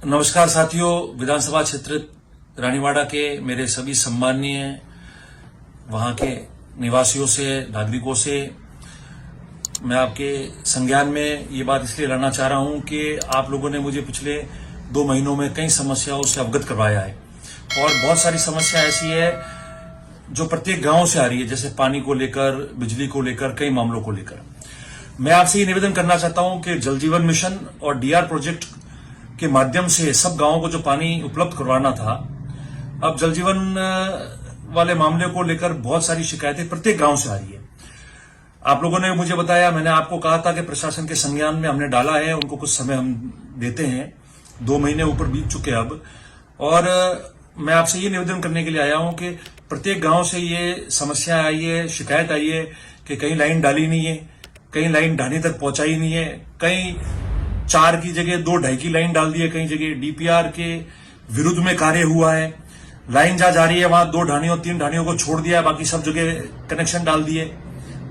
नमस्कार साथियों, विधानसभा क्षेत्र रानीवाड़ा के मेरे सभी सम्माननीय वहां के निवासियों से, नागरिकों से मैं आपके संज्ञान में ये बात इसलिए लाना चाह रहा हूं कि आप लोगों ने मुझे पिछले 2 महीनों में कई समस्याओं से अवगत करवाया है और बहुत सारी समस्या ऐसी है जो प्रत्येक गांव से आ रही है, जैसे पानी को लेकर, बिजली को लेकर, कई मामलों को लेकर। मैं आपसे ये निवेदन करना चाहता हूं कि जल जीवन मिशन और डीआर प्रोजेक्ट के माध्यम से सब गांवों को जो पानी उपलब्ध करवाना था, अब जल जीवन वाले मामले को लेकर बहुत सारी शिकायतें प्रत्येक गांव से आ रही है। आप लोगों ने मुझे बताया, मैंने आपको कहा था कि प्रशासन के संज्ञान में हमने डाला है, उनको कुछ समय हम देते हैं। 2 महीने ऊपर बीत चुके अब, और मैं आपसे ये निवेदन करने के लिए आया हूं कि प्रत्येक गांव से ये समस्या आई है, शिकायत आई है कि कहीं लाइन डाली नहीं है, कहीं लाइन ढाणी तक पहुंचाई नहीं है, कहीं 4 की जगह 2 2.5 की लाइन डाल दी है, कहीं जगह डीपीआर के विरुद्ध में कार्य हुआ है। लाइन जहां जा रही है वहां 2 ढाणियों 3 ढाणियों को छोड़ दिया है, बाकी सब जगह कनेक्शन डाल दिए।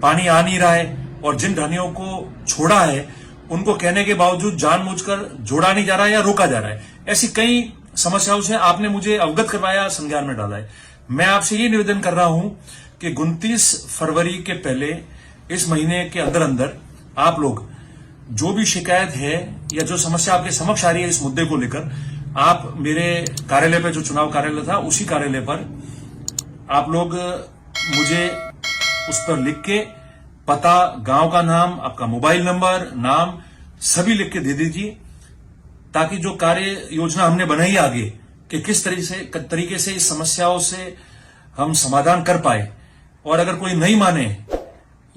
पानी आ नहीं रहा है और जिन ढाणियों को छोड़ा है उनको कहने के बावजूद जानबूझकर जोड़ा नहीं जा रहा है या रोका जा रहा है। ऐसी कई समस्याओं से आपने मुझे अवगत करवाया, संज्ञान में डाला है। मैं आपसे ये निवेदन कर रहा हूं कि 29 फरवरी के पहले, इस महीने के अंदर अंदर आप लोग जो भी शिकायत है या जो समस्या आपके समक्ष आ रही है इस मुद्दे को लेकर, आप मेरे कार्यालय पे, जो चुनाव कार्यालय था उसी कार्यालय पर आप लोग मुझे उस पर लिख के पता, गांव का नाम, आपका मोबाइल नंबर, नाम सभी लिख के दे दीजिए, ताकि जो कार्य योजना हमने बनाई आगे कि किस तरीके से इस समस्याओं से हम समाधान कर पाए, और अगर कोई नहीं माने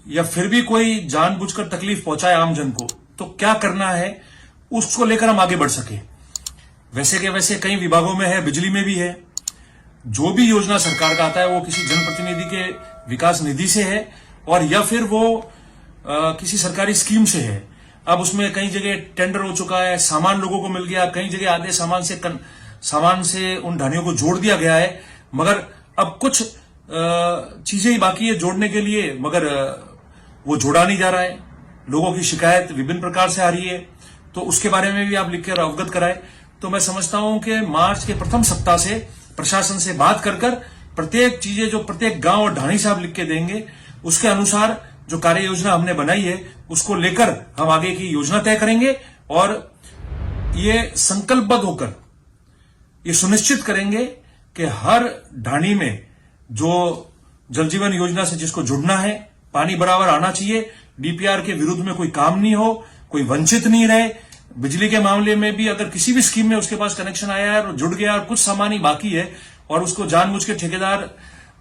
या फिर भी कोई जानबूझकर तकलीफ पहुंचाए आमजन को, तो क्या करना है उसको लेकर हम आगे बढ़ सके। वैसे के वैसे कई विभागों में है, बिजली में भी है। जो भी योजना सरकार का आता है वो किसी जनप्रतिनिधि के विकास निधि से है और या फिर वो किसी सरकारी स्कीम से है। अब उसमें कई जगह टेंडर हो चुका है, सामान लोगों को मिल गया, कई जगह आधे सामान से उन ढाणियों को जोड़ दिया गया है, मगर अब कुछ चीजें ही बाकी है जोड़ने के लिए, मगर वो जोड़ा नहीं जा रहा है। लोगों की शिकायत विभिन्न प्रकार से आ रही है, तो उसके बारे में भी आप लिखकर अवगत कराए। तो मैं समझता हूं कि मार्च के प्रथम सप्ताह से प्रशासन से बात कर प्रत्येक चीजें जो प्रत्येक गांव और ढाणी से आप लिख के देंगे, उसके अनुसार जो कार्य योजना हमने बनाई है उसको लेकर हम आगे की योजना तय करेंगे और ये संकल्पबद्ध होकर ये सुनिश्चित करेंगे कि हर ढाणी में जो जल जीवन योजना से जिसको जुड़ना है, पानी बराबर आना चाहिए, डीपीआर के विरुद्ध में कोई काम नहीं हो, कोई वंचित नहीं रहे। बिजली के मामले में भी अगर किसी भी स्कीम में उसके पास कनेक्शन आया है और जुड़ गया और कुछ सामान ही बाकी है और उसको जानबूझ के ठेकेदार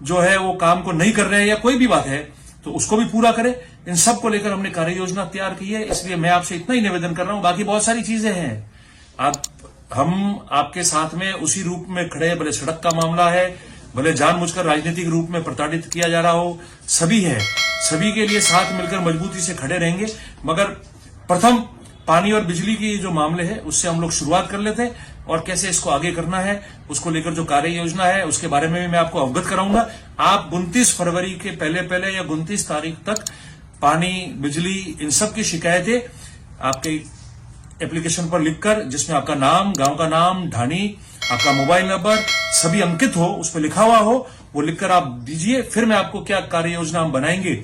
जो है वो काम को नहीं कर रहे हैं या कोई भी बात है, तो उसको भी पूरा करे। इन सब को लेकर हमने कार्य योजना तैयार की है, इसलिए मैं आपसे इतना ही निवेदन कर रहा हूं। बाकी बहुत सारी चीजें हैं, हम आपके साथ में उसी रूप में खड़े हैं, भले सड़क का मामला है, भले जानबूझकर राजनीतिक रूप में प्रताड़ित किया जा रहा हो, सभी है, सभी के लिए साथ मिलकर मजबूती से खड़े रहेंगे। मगर प्रथम पानी और बिजली की जो मामले हैं उससे हम लोग शुरुआत कर लेते हैं और कैसे इसको आगे करना है उसको लेकर जो कार्य योजना है उसके बारे में भी मैं आपको अवगत कराऊंगा। आप 29 फरवरी के पहले या 29 तारीख तक पानी, बिजली, इन सब की शिकायतें आपके एप्लीकेशन पर लिखकर, जिसमें आपका नाम, गांव का नाम, ढाणी, आपका मोबाइल नंबर सभी अंकित हो, उस पर लिखा हुआ हो, वो लिखकर आप दीजिए। फिर मैं आपको क्या कार्य योजना हम बनाएंगे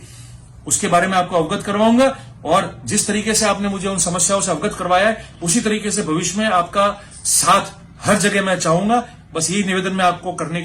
उसके बारे में आपको अवगत करवाऊंगा, और जिस तरीके से आपने मुझे उन समस्याओं से अवगत करवाया है उसी तरीके से भविष्य में आपका साथ हर जगह मैं चाहूंगा। बस यही निवेदन मैं आपको करने